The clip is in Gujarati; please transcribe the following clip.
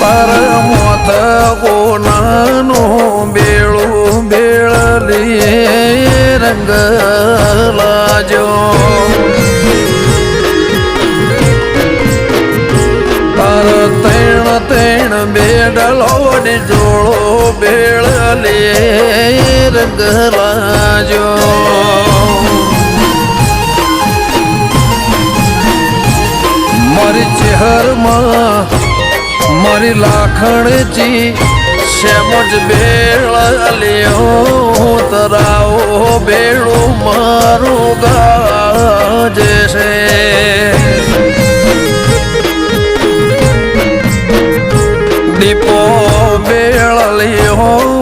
પરમોત કોનાનું બેળું બેળલી રંગ લાજો પર તૈણ તૈણ બેડલો ને જોડો બેળલી રંગ લાજો મારી ચહેરમાં મારી લાખણજી શેમજ બેળ લ્યો તરાવો બેડું મારું ગાજે છે દીપો બેળ લ્યો